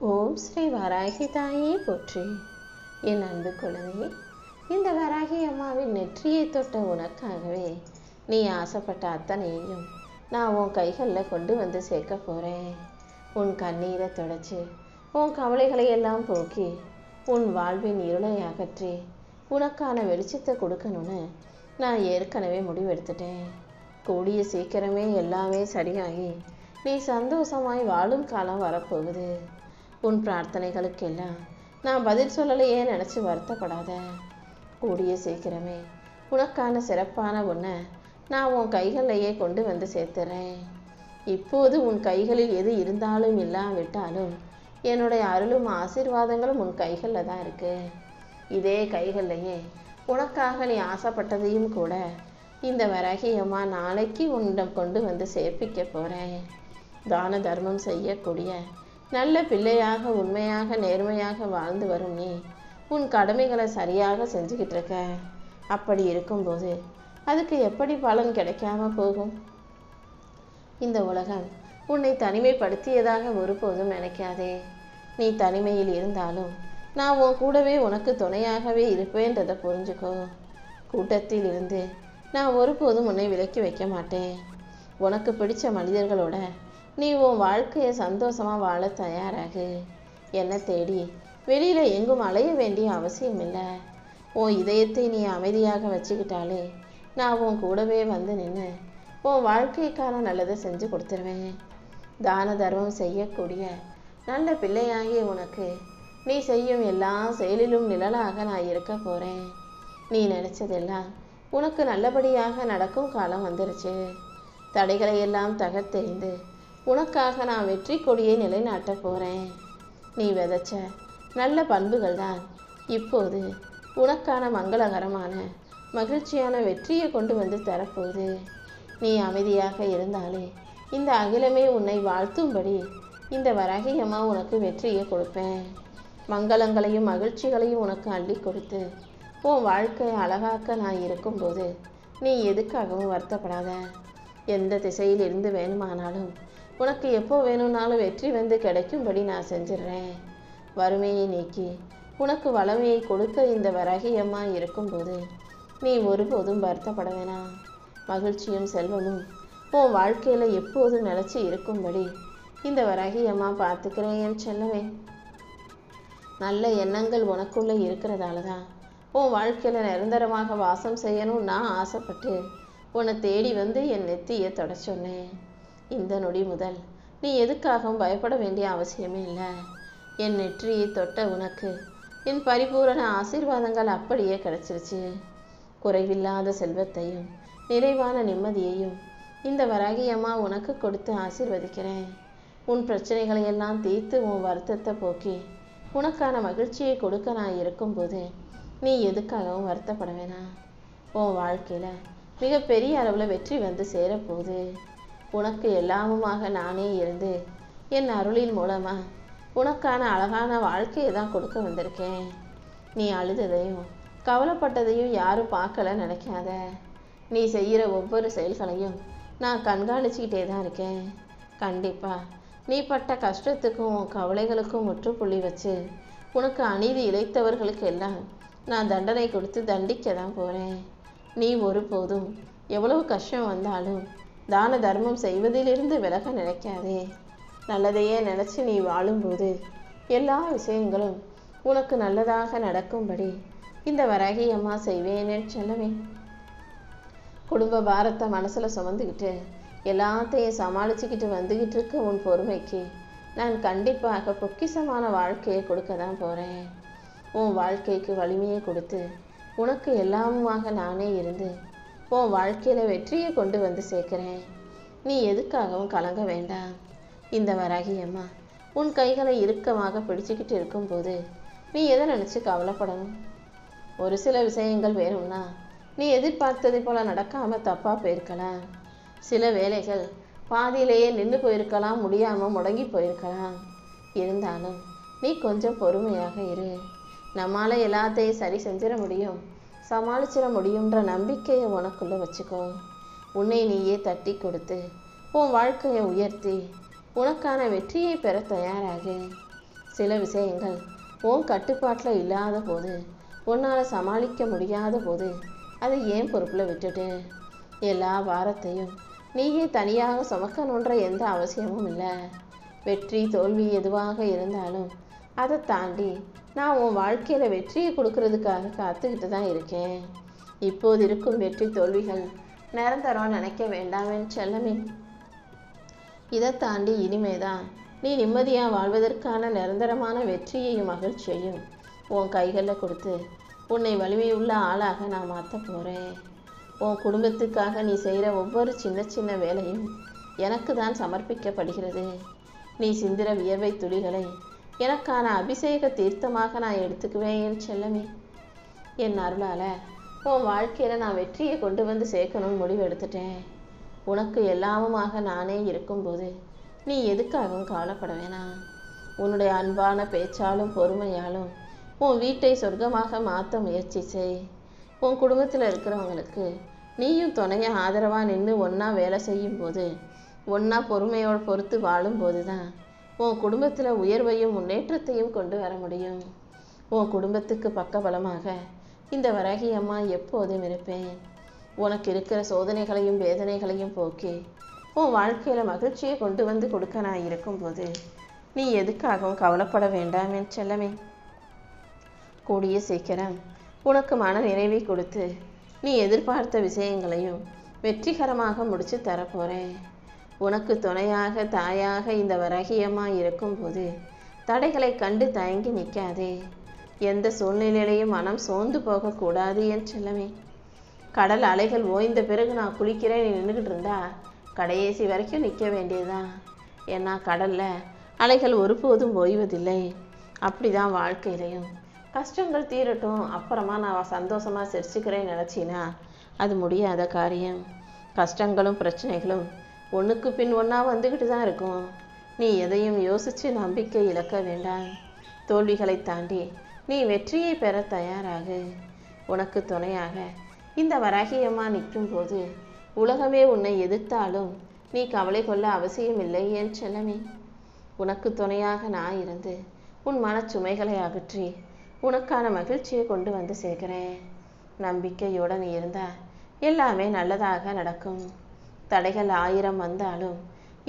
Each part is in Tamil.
ஓம் ஸ்ரீ வராகி தாயே போற்றி. என் அன்பு குழந்தையே, இந்த வராகி அம்மாவின் நெற்றியை தொட்ட உனக்காகவே நீ ஆசைப்பட்ட அத்தனையையும் நான் உன் கைகளில் கொண்டு வந்து சேர்க்க போகிறேன். உன் கண்ணீரை தொடச்சி உன் கவலைகளை எல்லாம் போக்கி உன் வாழ்வின் இருளை அகற்றி உனக்கான வெளிச்சத்தை கொடுக்கணும்னு நான் ஏற்கனவே முடிவெடுத்துட்டேன். கூடிய சீக்கிரமே எல்லாமே சரியாகி நீ சந்தோஷமாய் வாழும் காலம் வரப்போகுது. உன் பிரார்த்தனைகளுக்கெல்லாம் நான் பதில் சொல்லலையே நினச்சி வருத்தப்படாத. கூடிய சீக்கிரமே உனக்கான சிறப்பான ஒன்றை நான் உன் கைகளிலேயே கொண்டு வந்து சேர்த்துறேன். இப்போது உன் கைகளில் எது இருந்தாலும் இல்லாவிட்டாலும் என்னுடைய அருளும் ஆசீர்வாதங்களும் உன் கைகளில் தான் இருக்கு. இதே கைகள்லையே உனக்காக நீ ஆசைப்பட்டதையும் கூட இந்த வராகியம்மா நாளைக்கு உன்னிடம் கொண்டு வந்து சேர்ப்பிக்க போகிறேன். தான தர்மம் செய்யக்கூடிய நல்ல பிள்ளையாக உண்மையாக நேர்மையாக வாழ்ந்து வரும் நீ உன் கடமைகளை சரியாக செஞ்சுக்கிட்டு இருக்க. அப்படி இருக்கும்போது அதுக்கு எப்படி பலன் கிடைக்காம போகும்? இந்த உலகம் உன்னை தனிமைப்படுத்தியதாக ஒருபோதும் நினைக்காதே. நீ தனிமையில் இருந்தாலும் நான் உன் கூடவே உனக்கு துணையாகவே இருப்பேன்றதை புரிஞ்சுக்கோ. கூட்டத்தில் இருந்து நான் ஒருபோதும் உன்னை விலக்கி வைக்க மாட்டேன். உனக்கு பிடிச்ச மனிதர்களோட நீ உன் வாழ்க்கையை சந்தோஷமாக வாழ தயாராகு. என்னை தேடி வெளியில் எங்கும் அலைய வேண்டிய அவசியம் இல்லை. உன் இதயத்தை நீ அமைதியாக வச்சுக்கிட்டாலே நான் உன் கூடவே வந்து நின்று உன் வாழ்க்கைக்கான நல்லதை செஞ்சு கொடுத்துருவேன். தான தர்மம் செய்யக்கூடிய நல்ல பிள்ளையாகிய உனக்கு நீ செய்யும் எல்லா செயலிலும் நிழலாக நான் இருக்க போகிறேன். நீ நினச்சதெல்லாம் உனக்கு நல்லபடியாக நடக்கும் காலம் வந்துருச்சு. தடைகளை எல்லாம் தகர்த்தெறிந்து உனக்காக நான் வெற்றி கொடியை நிலைநாட்ட போகிறேன். நீ விதைச்ச நல்ல பண்புகள் தான் இப்போது உனக்கான மங்களகரமான மகிழ்ச்சியான வெற்றியை கொண்டு வந்து தரப்போகுது. நீ அமைதியாக இருந்தாலே இந்த அகிலமே உன்னை வாழ்த்தும்படி இந்த வராகியம்மா உனக்கு வெற்றியை கொடுப்பேன். மங்களங்களையும் மகிழ்ச்சிகளையும் உனக்கு அள்ளி கொடுத்து உன் வாழ்க்கையை அழகாக்க நான் இருக்கும்போது நீ எதுக்காகவும் வருத்தப்படாத. எந்த திசையிலிருந்து வேணுமானாலும் உனக்கு எப்போ வேணும்னாலும் வெற்றி வந்து கிடைக்கும்படி நான் செஞ்சிடுறேன். வறுமையை நீக்கி உனக்கு வளமையை கொடுக்க இந்த வராகியம்மா இருக்கும்போது நீ ஒருபோதும் வருத்தப்பட வேணாம். மகிழ்ச்சியும் செல்வமும் உன் வாழ்க்கையில் எப்போதும் நிலச்சி இருக்கும்படி இந்த வராகியம்மா பார்த்துக்கிறேன் என் செல்லவே. நல்ல எண்ணங்கள் உனக்குள்ளே இருக்கிறதால தான் உன் வாழ்க்கையில் நிரந்தரமாக வாசம் செய்யணும் நான் ஆசைப்பட்டு உன்னை தேடி வந்து என் நெத்தியை தொட சொன்னேன். இந்த நொடி முதல் நீ எதுக்காகவும் பயப்பட வேண்டிய அவசியமே இல்லை. என் நெற்றியை தொட்ட உனக்கு என் பரிபூரண ஆசீர்வாதங்கள் அப்படியே கிடைச்சிருச்சு. குறைவில்லாத செல்வத்தையும் நிறைவான நிம்மதியையும் இந்த வராகியம்மா உனக்கு கொடுத்து ஆசீர்வதிக்கிறேன். உன் பிரச்சனைகளை எல்லாம் தீர்த்து உன் வருத்தத்தை போக்கி உனக்கான மகிழ்ச்சியை கொடுக்க நான் இருக்கும்போது நீ எதுக்காகவும் வருத்தப்பட வேணாம். உன் வாழ்க்கையில் மிகப்பெரிய அளவில் வெற்றி வந்து சேரப்போகுது. உனக்கு எல்லாமுமாக நானே இருந்து என் அருளின் மூலமாக உனக்கான அழகான வாழ்க்கையை தான் கொடுக்க வந்திருக்கேன். நீ அழுததையும் கவலைப்பட்டதையும் யாரும் பார்க்கல நினைக்காத. நீ செய்கிற ஒவ்வொரு செயல்களையும் நான் கண்காணிச்சுக்கிட்டே தான் இருக்கேன். கண்டிப்பாக நீ பட்ட கஷ்டத்துக்கும் கவலைகளுக்கும் முற்றுப்புள்ளி வச்சு உனக்கு அநீதி இழைத்தவர்களுக்கு எல்லாம் நான் தண்டனை கொடுத்து தண்டிக்க தான் போகிறேன். நீ ஒருபோதும் எவ்வளவு கஷ்டம் வந்தாலும் தான தர்மம் செய்வதிலிருந்து விலக நினைக்காதே. நல்லதையே நினச்சி நீ வாழும்போது எல்லா விஷயங்களும் உனக்கு நல்லதாக நடக்கும்படி இந்த வராகியம்மா செய்வேனே செல்லவே. குடும்ப பாரத்தை மனசில் சுமந்துக்கிட்டு எல்லாத்தையும் சமாளிச்சுக்கிட்டு வந்துக்கிட்டு இருக்க உன் பொறுமைக்கு நான் கண்டிப்பாக பொக்கிஷமான வாழ்க்கையை கொடுக்க தான் போகிறேன். உன் வாழ்க்கைக்கு வலிமையை கொடுத்து உனக்கு எல்லாமுமாக நானே இருந்து உன் வாழ்க்கையில் வெற்றியை கொண்டு வந்து சேர்க்குறேன். நீ எதுக்காகவும் கலங்க வேண்டாம். இந்த வராகியம்மா உன் கைகளை இறுக்கமாக பிடிச்சிக்கிட்டு இருக்கும்போது நீ எதை நினச்சி கவலைப்படணும்? ஒரு சில விஷயங்கள் வேணும்னா நீ எதிர்பார்த்ததை போல் நடக்காமல் தப்பாக போயிருக்கலாம். சில வேலைகள் பாதியிலேயே நின்று போயிருக்கலாம், முடியாமல் முடங்கி போயிருக்கலாம். இருந்தாலும் நீ கொஞ்சம் பொறுமையாக இரு. நம்மால் எல்லாத்தையும் சரி செஞ்சிட முடியும், சமாளிச்சிட முடியுன்ற நம்பிக்கையை உனக்குள்ளே வச்சுக்கோ. உன்னை நீயே தட்டி கொடுத்து உன் வாழ்க்கையை உயர்த்தி உனக்கான வெற்றியை பெற தயாராகு. சில விஷயங்கள் உன் கட்டுப்பாட்டில் இல்லாத போது, உன்னால் சமாளிக்க முடியாத போது அதை ஏன் பொறுப்பில் விட்டுட்டு எல்லா பாரத்தையும் நீயே தனியாக சுமக்கணுன்ற எந்த அவசியமும் இல்லை. வெற்றி தோல்வி எதுவாக இருந்தாலும் அதை தாண்டி நான் உன் வாழ்க்கையில் வெற்றியை கொடுக்கறதுக்காக காத்துக்கிட்டு தான் இருக்கேன். இப்போது இருக்கும் வெற்றி தோல்விகள் நிரந்தரம் நினைக்க வேண்டாமேன்னு செல்லமே. இதை தாண்டி இனிமேதான் நீ நிம்மதியாக வாழ்வதற்கான நிரந்தரமான வெற்றியையும் மகிழ்ச்சியையும் உன் கைகளில் கொடுத்து உன்னை வலிமையுள்ள ஆளாக நான் மாற்ற போகிறேன். உன் குடும்பத்துக்காக நீ செய்கிற ஒவ்வொரு சின்ன சின்ன வேலையும் எனக்கு தான் சமர்ப்பிக்கப்படுகிறது. நீ சிந்திர வியர்வை துளிகளை எனக்கான அபிஷேக தீர்த்தமாக நான் எடுத்துக்குவேன் என் செல்லமே. என் அருளால் உன் வாழ்க்கையில் நான் வெற்றியை கொண்டு வந்து சேர்க்கணும்னு முடிவு எடுத்துட்டேன். உனக்கு எல்லாமுமாக நானே இருக்கும்போது நீ எதுக்காகவும் கவலைப்பட வேணாம். உன்னுடைய அன்பான பேச்சாலும் பொறுமையாலும் உன் வீட்டை சொர்க்கமாக மாற்ற முயற்சி செய். உன் குடும்பத்தில் இருக்கிறவங்களுக்கு நீயும் துணையாக ஆதரவாக நின்று ஒன்றா வேலை செய்யும்போது, ஒன்றா பொறுமையோடு பொறுத்து வாழும்போது தான் உன் குடும்பத்தில் உயர்வையும் முன்னேற்றத்தையும் கொண்டு வர முடியும். உன் குடும்பத்துக்கு பக்கபலமாக இந்த வராகி அம்மா எப்போதும் இருப்பேன். உனக்கு இருக்கிற சோதனைகளையும் வேதனைகளையும் போக்கி உன் வாழ்க்கையில் மகிழ்ச்சியை கொண்டு வந்து கொடுக்க நான் இருக்கும்போது நீ எதுக்காகவும் கவலைப்பட வேண்டாம் என் செல்லமே. கூடிய சீக்கிரம் உனக்கு மன நிறைவை கொடுத்து நீ எதிர்பார்த்த விஷயங்களையும் வெற்றிகரமாக முடித்து தரப்போகிறேன். உனக்கு துணையாக தாயாக இந்த வராகியம்மா இருக்கும்போது தடைகளை கண்டு தயங்கி நிற்காதே. எந்த சூழ்நிலையிலையும் மனம் சோர்ந்து போகக்கூடாது என் செல்லமே. கடல் அலைகள் ஓய்ந்த பிறகு நான் குளிக்கிறேன் நின்றுக்கிட்டு இருந்தா கடைசி வரைக்கும் நிற்க வேண்டியதுதான். ஏன்னா கடலில் அலைகள் ஒருபோதும் ஓய்வதில்லை. அப்படிதான் வாழ்க்கையிலையும் கஷ்டங்கள் தீரட்டும் அப்புறமா நான் சந்தோஷமாக சிரிச்சுக்கிறேன்னு நினச்சின்னா அது முடியாத காரியம். கஷ்டங்களும் பிரச்சனைகளும் ஒன்றுக்கு பின் ஒன்றா வந்துக்கிட்டு தான் இருக்கும். நீ எதையும் யோசித்து நம்பிக்கை இழக்க வேண்டாம். தோல்விகளை தாண்டி நீ வெற்றியை பெற தயாராகு. உனக்கு துணையாக இந்த வராகியம்மா நிற்கும்போது உலகமே உன்னை எதிர்த்தாலும் நீ கவலை கொள்ள அவசியமில்லை என் செல்லமே. உனக்கு துணையாக நான் இருந்து உன் மனச்சுமைகளை அகற்றி உனக்கான மகிழ்ச்சியை கொண்டு வந்து சேர்க்கிறேன். நம்பிக்கையோடு நீ இருந்தால் எல்லாமே நல்லதாக நடக்கும். தடைகள் 1000 வந்தாலும்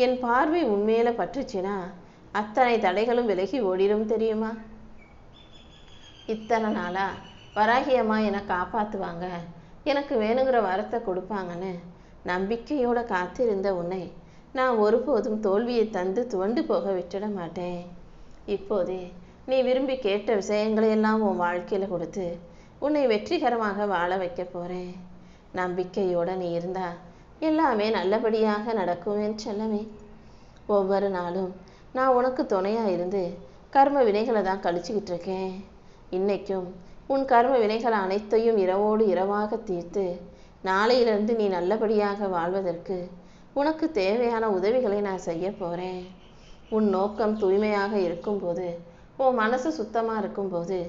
என் பார்வை உண்மையில பற்றுச்சுன்னா அத்தனை தடைகளும் விலகி ஓடிடும் தெரியுமா. இத்தனை நாளா வராகியம்மா என்னை காப்பாற்றுவாங்க, எனக்கு வேணுங்கிற வரத்தை கொடுப்பாங்கன்னு நம்பிக்கையோட காத்திருந்த உன்னை நான் ஒருபோதும் தோல்வியை தந்து துவண்டு போக விட்டுட மாட்டேன். இப்போதே நீ விரும்பி கேட்ட விஷயங்களையெல்லாம் உன் வாழ்க்கையில் கொடுத்து உன்னை வெற்றிகரமாக வாழ வைக்க போகிறேன். நம்பிக்கையோடு நீ இருந்தா எல்லாமே நல்லபடியாக நடக்கும் என் செல்லமே. ஒவ்வொரு நாளும் நான் உனக்கு துணையாக இருந்து கர்ம வினைகளை தான் கழிச்சுக்கிட்டு இருக்கேன். இன்னைக்கும் உன் கர்ம வினைகள் அனைத்தையும் இரவோடு இரவாக தீர்த்து நாளையிலிருந்து நீ நல்லபடியாக வாழ்வதற்கு உனக்கு தேவையான உதவிகளை நான் செய்ய போகிறேன். உன் நோக்கம் தூய்மையாக இருக்கும்போது, உன் மனசு சுத்தமாக இருக்கும்போது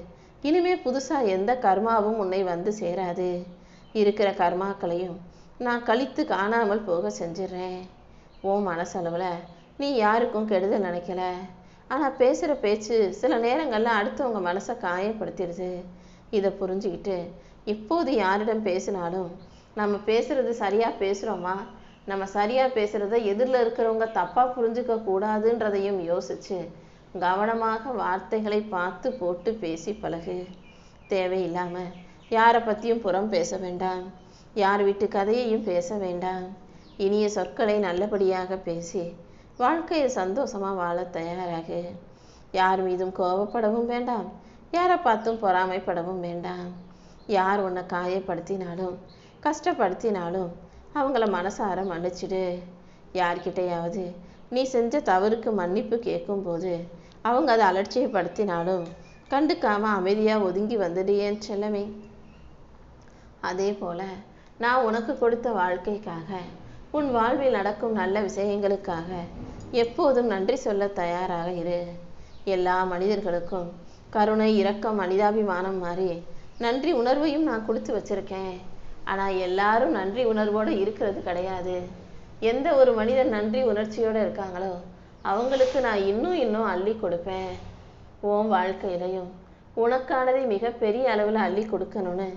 இனிமே புதுசாக எந்த கர்மாவும் உன்னை வந்து சேராது. இருக்கிற கர்மாக்களையும் நான் கழித்து காணாமல் போக செஞ்சிடுறேன். உன் மனசளவில் நீ யாருக்கும் கெடுதல் நினைக்கல. ஆனால் பேசுகிற பேச்சு சில நேரங்களில் அடுத்தவங்க மனசை காயப்படுத்திடுது. இதை புரிஞ்சுக்கிட்டு இப்போது யாரிடம் பேசினாலும் நம்ம பேசுகிறது சரியாக பேசுகிறோமா, நம்ம சரியாக பேசுகிறத எதிரில் இருக்கிறவங்க தப்பாக புரிஞ்சுக்க கூடாதுன்றதையும் யோசித்து கவனமாக வார்த்தைகளை பார்த்து போட்டு பேசி பழகு. தேவையில்லாமல் யாரை பற்றியும் புறம் பேச வேண்டாம். யார் வீட்டு கதையையும் பேச வேண்டாம். இனிய சொற்களை நல்லபடியாக பேசி வாழ்க்கையை சந்தோஷமாக வாழ தயாராகு. யார் மீதும் கோபப்படவும் வேண்டாம், யாரை பார்த்தும் பொறாமைப்படவும் வேண்டாம். யார் உன்னை காயப்படுத்தினாலும் கஷ்டப்படுத்தினாலும் அவங்கள மனசார மன்னிச்சிடு. யார்கிட்டையாவது நீ செஞ்ச தவறுக்கு மன்னிப்பு கேட்கும்போது அவங்க அதை அலட்சியப்படுத்தினாலும் கண்டுக்காம அமைதியாக ஒதுங்கி வந்துடு என் செல்லமே. அதே போல நான் உனக்கு கொடுத்த வாழ்க்கைக்காக, உன் வாழ்வில் நடக்கும் நல்ல விஷயங்களுக்காக எப்போதும் நன்றி சொல்ல தயாராக இரு. எல்லா மனிதர்களுக்கும் கருணை, இரக்கம், மனிதாபிமானம் மாதிரி நன்றி உணர்வையும் நான் கொடுத்து வச்சிருக்கேன். ஆனால் எல்லாரும் நன்றி உணர்வோடு இருக்கிறது கிடையாது. எந்த ஒரு மனிதன் நன்றி உணர்ச்சியோடு இருக்காங்களோ அவங்களுக்கு நான் இன்னும் அள்ளி கொடுப்பேன். உன் வாழ்க்கையிலையும் உனக்கானதை மிகப்பெரிய அளவில் அள்ளி கொடுக்கணும்னு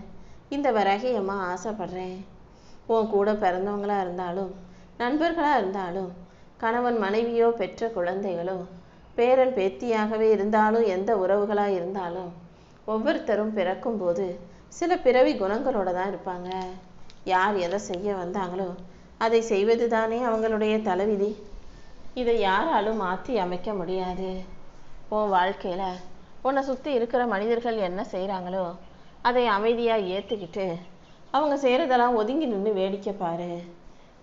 இந்த வராகி அம்மா ஆசைப்படுறேன். உன் கூட பிறந்தவங்களாக இருந்தாலும் நண்பர்களாக இருந்தாலும் கணவன் மனைவியோ பெற்ற குழந்தைகளோ பேரன் பேத்தியாகவே இருந்தாலும் எந்த உறவுகளாக இருந்தாலும் ஒவ்வொருத்தரும் பிறக்கும்போது சில பிறவி குணங்களோட தான் இருப்பாங்க. யார் எதை செய்ய வந்தாங்களோ அதை செய்வது தானே அவங்களுடைய தலைவிதி. இதை யாராலும் மாற்றி அமைக்க முடியாது. உன் வாழ்க்கையில் உன்னை சுற்றி இருக்கிற மனிதர்கள் என்ன செய்கிறாங்களோ அதை அமைதியாக ஏற்றுக்கிட்டு அவங்க செய்கிறதெல்லாம் ஒதுங்கி நின்று வேடிக்கை பாரு.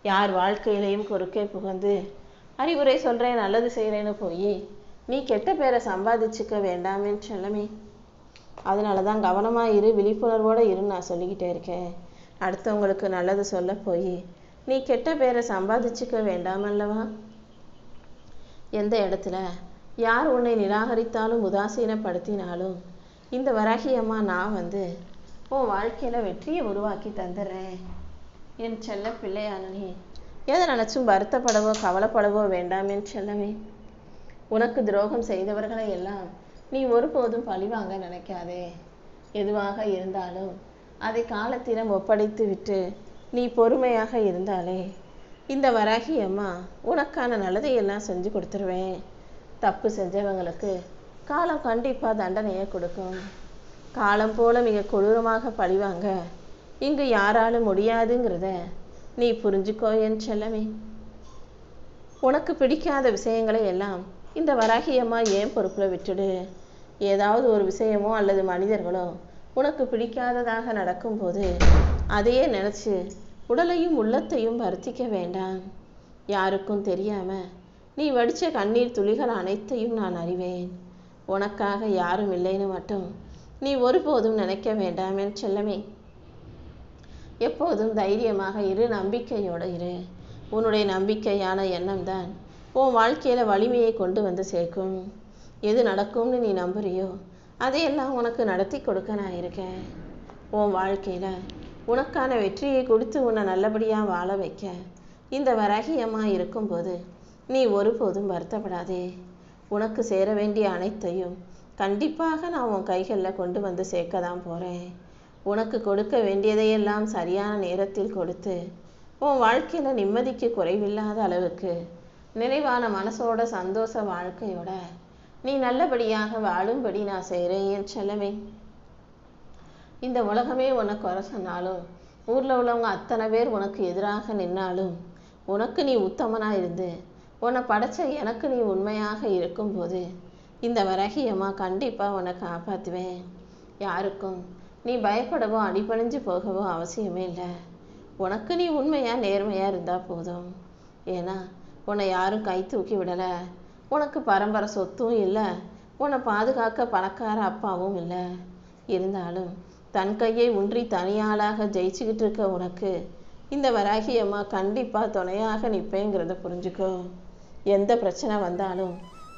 யார் வாழ்க்கையிலையும் குறுக்கே புகுந்து அறிவுரை சொல்கிறேன் நல்லது செய்கிறேன்னு போய் நீ கெட்ட பேரை சம்பாதிச்சுக்க வேண்டாமேன்னு செல்லமே. அதனால தான் கவனமாக இரு, விழிப்புணர்வோடு இருன்னு நான் சொல்லிக்கிட்டே இருக்கேன். அடுத்தவங்களுக்கு நல்லது சொல்ல போய் நீ கெட்ட பேரை சம்பாதிச்சுக்க வேண்டாமல்லவா? எந்த இடத்துல யார் உன்னை நிராகரித்தாலும் உதாசீனப்படுத்தினாலும் இந்த வராகி அம்மா நான் உன் வாழ்க்கையில் வெற்றியை உருவாக்கி தந்துடுறேன். என் செல்ல பிள்ளையான நீ எதை நினச்சும் வருத்தப்படவோ கவலைப்படவோ வேண்டாம் என் செல்லமே. உனக்கு துரோகம் செய்தவர்களை எல்லாம் நீ ஒருபோதும் பழிவாங்க நினைக்காதே. எதுவாக இருந்தாலும் அதை காலத்திடம் ஒப்படைத்து விட்டு நீ பொறுமையாக இருந்தாலே இந்த வராகி அம்மா உனக்கான நல்லதையெல்லாம் செஞ்சு கொடுத்துருவேன். தப்பு செஞ்சவங்களுக்கு காலம் கண்டிப்பாக தண்டனையை கொடுக்கும். காலம் போல மிக கொடூரமாக பழிவாங்க இங்கு யாராலும் முடியாதுங்கிறத நீ புரிஞ்சுக்கோ என் செல்லமே. உனக்கு பிடிக்காத விஷயங்களை எல்லாம் இந்த வராகி அம்மா ஏன் பொறுப்பில் விட்டுடு. ஏதாவது ஒரு விஷயமோ அல்லது மனிதர்களோ உனக்கு பிடிக்காததாக நடக்கும்போது அதையே நினச்சி உடலையும் உள்ளத்தையும் வருத்திக்க வேண்டாம். யாருக்கும் தெரியாமல் நீ வடித்த கண்ணீர் துளிகள் அனைத்தையும் நான் அறிவேன். உனக்காக யாரும் இல்லைன்னு மட்டும் நீ ஒருபோதும் நினைக்க வேண்டாம் என் செல்லமே. எப்போதும் தைரியமாக இரு, நம்பிக்கையோடு இரு. உன்னுடைய நம்பிக்கையான எண்ணம் தான் உன் வாழ்க்கையில் வலிமையை கொண்டு வந்து சேர்க்கும். எது நடக்கும்னு நீ நம்புறியோ அதையெல்லாம் உனக்கு நடத்தி கொடுக்க நான் இருக்கேன். உன் வாழ்க்கையில் உனக்கான வெற்றியை கொடுத்து உன்னை நல்லபடியாக வாழ வைக்க இந்த வராகி அம்மா இருக்கும்போது நீ ஒருபோதும் வருத்தப்படாதே. உனக்கு சேர வேண்டிய அனைத்தையும் கண்டிப்பாக நான் உன் கைகளில் கொண்டு வந்து சேர்க்க தான் போகிறேன். உனக்கு கொடுக்க வேண்டியதையெல்லாம் சரியான நேரத்தில் கொடுத்து உன் வாழ்க்கையில் நிம்மதிக்கு குறைவில்லாத அளவுக்கு நிறைவான மனசோட சந்தோஷ வாழ்க்கையோட நீ நல்லபடியாக வாழும்படி நான் செய்கிறேன் என் செல்லமே. இந்த உலகமே உனக்கு குறை சொன்னாலும் ஊரில் உள்ளவங்க அத்தனை பேர் உனக்கு எதிராக நின்னாலும் உனக்கு நீ உத்தமனாக இருந்து உன்னை படைச்ச எனக்கு நீ உண்மையாக இருக்கும்போது இந்த வராகி அம்மா கண்டிப்பாக உன்னை காப்பாற்றுவேன். யாருக்கும் நீ பயப்படவோ அடிபணிஞ்சு போகவோ அவசியமே இல்லை. உனக்கு நீ உண்மையாக நேர்மையாக இருந்தால் போதும். ஏன்னா உன்னை யாரும் கை தூக்கி விடலை. உனக்கு பரம்பரை சொத்தும் இல்லை, உன்னை பாதுகாக்க பணக்கார அப்பாவும் இல்லை. இருந்தாலும் தன் கையை ஊன்றி தனியாளாக ஜெயிச்சுக்கிட்டு இருக்க உனக்கு இந்த வராகி அம்மா கண்டிப்பாக துணையாக நிற்பேங்கிறத புரிஞ்சுக்கோ. எந்த பிரச்சனை வந்தாலும்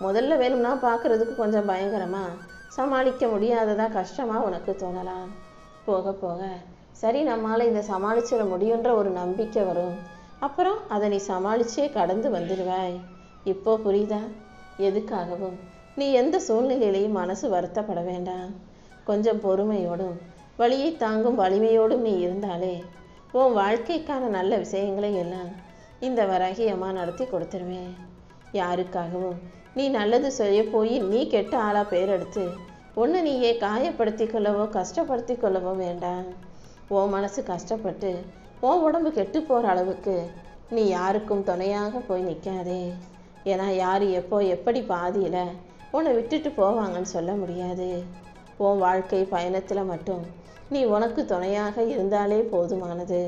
முதல்ல வேணும்னா பார்க்குறதுக்கு கொஞ்சம் பயங்கரமாக சமாளிக்க முடியாததா கஷ்டமாக உனக்கு தோணலாம். போக போக சரி நம்மால் இதை சமாளிச்சிட முடியுன்ற ஒரு நம்பிக்கை வரும். அப்புறம் அதை நீ சமாளிச்சே கடந்து வந்துடுவாய். இப்போ புரியுதா? எதுக்காகவும் நீ எந்த சூழ்நிலையிலையும் மனசு வருத்தப்பட வேண்டாம். கொஞ்சம் பொறுமையோடும் வலியை தாங்கும் வலிமையோடும் நீ இருந்தாலே உன் வாழ்க்கைக்கான நல்ல விஷயங்களை எல்லாம் இந்த வராகி அம்மா நடத்தி கொடுத்துருவேன். யாருக்காகவும் நீ நல்லது செய்ய போய் நீ கெட்ட ஆளாக பேர் எடுத்து உன்னை நீயே காயப்படுத்தி கொள்ளவோ கஷ்டப்படுத்தி கொள்ளவோ வேண்டாம். உன் மனசு கஷ்டப்பட்டு உன் உடம்பு கெட்டு போகிற அளவுக்கு நீ யாருக்கும் துணையாக போய் நிற்காதே. ஏன்னா யார் எப்போ எப்படி பாதியில் உன்னை விட்டுட்டு போவாங்கன்னு சொல்ல முடியாது. உன் வாழ்க்கை பயணத்தில் மட்டும் நீ உனக்கு துணையாக இருந்தாலே போதுமானது.